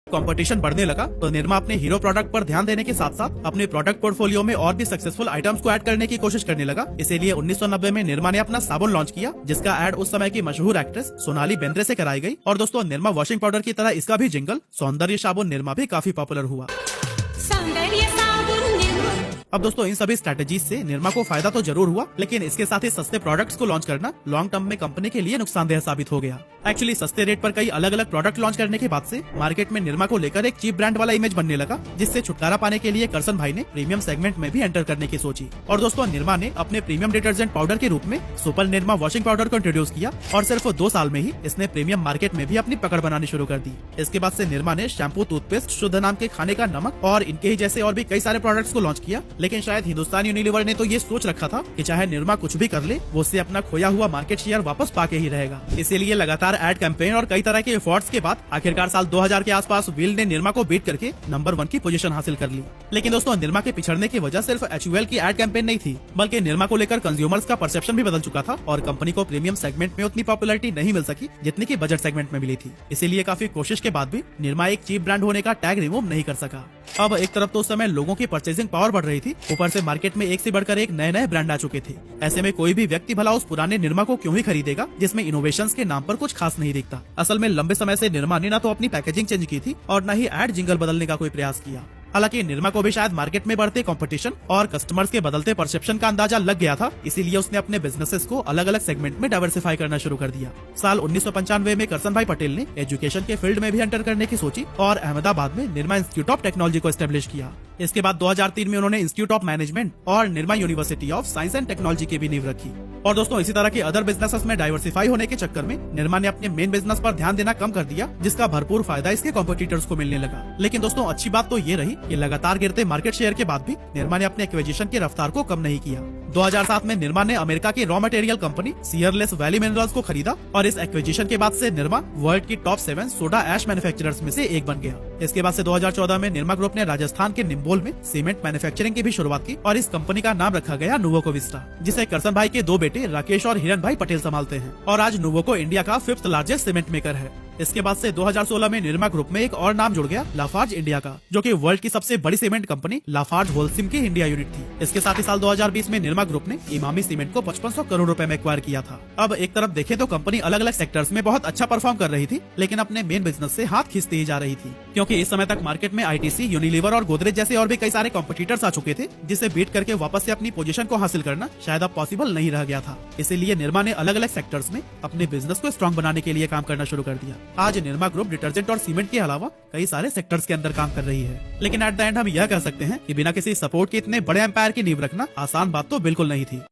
Competition बढ़ने लगा तो निरमा अपने हीरो प्रोडक्ट पर ध्यान देने के साथ साथ अपने प्रोडक्ट पोर्टफोलियो में और भी सक्सेसफुल आइटम्स को ऐड करने की कोशिश करने लगा। इसीलिए 1990 में निरमा ने अपना साबुन लॉन्च किया, जिसका ऐड उस समय की मशहूर एक्ट्रेस सोनाली बेंद्रे से कराई गई। और दोस्तों, निरमा वॉशिंग पाउडर की तरह इसका भी जिंगल सौंदर्य साबुन निरमा भी काफी पॉपुलर हुआ। सौंदर्य साबुन निरमा। अब दोस्तों, इन सभी स्ट्रेटेजीज से निरमा को फायदा तो जरूर हुआ, लेकिन इसके साथ ही सस्ते प्रोडक्ट्स को लॉन्च करना लॉन्ग टर्म में कंपनी के लिए नुकसानदेह साबित हो गया। एक्चुअली सस्ते रेट पर कई अलग अलग प्रोडक्ट लॉन्च करने के बाद से मार्केट में निरमा को लेकर एक चीप ब्रांड वाला इमेज बनने लगा, जिससे छुटकारा पाने के लिए करसन भाई ने प्रीमियम सेगमेंट में भी एंटर करने की सोची। और दोस्तों, निरमा ने अपने प्रीमियम डिटर्जेंट पाउडर के रूप में सुपर निरमा वॉशिंग पाउडर को इंट्रोड्यूस किया और सिर्फ 2 साल में ही इसने प्रीमियम मार्केट में भी अपनी पकड़ बनानी शुरू कर दी। इसके बाद से निरमा ने शैम्पू, टूथपेस्ट, शुद्ध नाम के खाने का नमक और इनके ही जैसे और भी कई सारे प्रोडक्ट्स को लॉन्च किया। लेकिन शायद हिंदुस्तान यूनिलीवर ने तो ये सोच रखा था कि चाहे निरमा कुछ भी कर ले, वो उससे अपना खोया हुआ मार्केट शेयर वापस पाके ही रहेगा। इसीलिए लगातार एड कैंपेन और कई तरह के एफर्ट्स के बाद आखिरकार साल 2000 के आसपास व्हील ने निरमा को बीट करके नंबर 1 की पोजीशन हासिल कर ली। लेकिन दोस्तों, निरमा के पिछड़ने की वजह सिर्फ HUL की एड कैंपेन नहीं थी, बल्कि निरमा को लेकर कंज्यूमर्स का परसेप्शन भी बदल चुका था और कंपनी को प्रीमियम सेगमेंट में उतनी पॉपुलैरिटी नहीं मिल सकी जितनी की बजट सेगमेंट में मिली थी। इसीलिए काफी कोशिश के बाद भी निरमा एक चीप ब्रांड होने का टैग रिमूव नहीं कर सका। अब एक तरफ तो उस समय लोगों की परचेजिंग पावर बढ़ रही थी, ऊपर से मार्केट में एक से बढ़कर एक नए नए ब्रांड आ चुके थे। ऐसे में कोई भी व्यक्ति भला उस पुराने निरमा को क्यों ही खरीदेगा जिसमें इनोवेशंस के नाम पर कुछ खास नहीं दिखता। असल में लंबे समय से निरमा ने ना तो अपनी पैकेजिंग चेंज की थी और न ही एड जिंगल बदलने का कोई प्रयास किया। हालांकि निरमा को भी शायद मार्केट में बढ़ते कंपटीशन और कस्टमर्स के बदलते परसेप्शन का अंदाजा लग गया था, इसीलिए उसने अपने बिजनेसेस को अलग अलग सेगमेंट में डाइवर्सिफाई करना शुरू कर दिया। साल 1995 में करसन भाई पटेल ने एजुकेशन के फील्ड में भी एंटर करने की सोची और अहमदाबाद में निरमा इंस्टीट्यूट ऑफ टेक्नोलॉजी को एस्टेब्लिश किया। इसके बाद 2003 में उन्होंने इंस्टीट्यूट ऑफ मैनेजमेंट और Nirma university of science and technology की भी नींव रखी। और दोस्तों, इसी तरह के अदर बिजनेसेस में डाइवर्सिफाई होने के चक्कर में निरमा ने अपने मेन बिजनेस पर ध्यान देना कम कर दिया, जिसका भरपूर फायदा इसके कॉम्पिटिटर्स को मिलने लगा। लेकिन दोस्तों, अच्छी बात तो ये रही कि लगातार गिरते मार्केट शेयर के बाद भी निरमा ने अपने एक्विजिशन की रफ्तार को कम नहीं किया। 2007 में निरमा ने अमेरिका की raw material company Searles valley minerals को खरीदा और इस एक्विजिशन के बाद से निरमा वर्ल्ड की टॉप 7 सोडा ऐश मैन्युफैक्चरर्स में से एक बन गया। इसके बाद से 2014 में निरमा ग्रुप ने राजस्थान के निम्बोल में सीमेंट मैन्युफैक्चरिंग की भी शुरुआत की और इस कंपनी का नाम रखा गया नुवोको विस्टा, जिसे करसन भाई के 2 बेटे राकेश और हिरन भाई पटेल संभालते हैं। और आज नुवोको इंडिया का 5th लार्जेस्ट सीमेंट मेकर है। इसके बाद से 2016 में निरमा ग्रुप में एक और नाम जुड़ गया, लाफार्ज इंडिया का, जो कि वर्ल्ड की सबसे बड़ी सीमेंट कंपनी लाफार्ज होलसिम की इंडिया यूनिट थी। इसके साथ ही साल 2020 में निरमा ग्रुप ने इमामी सीमेंट को 5500 करोड़ रुपए में एक्वायर किया था। अब एक तरफ देखें तो कंपनी अलग अलग सेक्टर्स में बहुत अच्छा परफॉर्म कर रही थी, लेकिन अपने मेन बिजनेस से हाथ खींचती ही जा रही थी, क्योंकि इस समय तक मार्केट में ITC, यूनिलीवर और गोदरेज जैसे और भी कई सारे कॉम्पिटिटर्स आ चुके थे, जिसे बीट करके वापस से अपनी पोजीशन को हासिल करना शायद अब पॉसिबल नहीं रह गया था। इसीलिए निरमा ने अलग अलग सेक्टर्स में अपने बिजनेस को स्ट्रॉन्ग बनाने के लिए काम करना शुरू कर दिया। आज निरमा ग्रुप डिटर्जेंट और सीमेंट के अलावा कई सारे सेक्टर्स के अंदर काम कर रही है। लेकिन एट द एंड हम यह कह सकते हैं कि बिना किसी सपोर्ट के इतने बड़े एम्पायर की नींव रखना आसान बात तो बिल्कुल नहीं थी।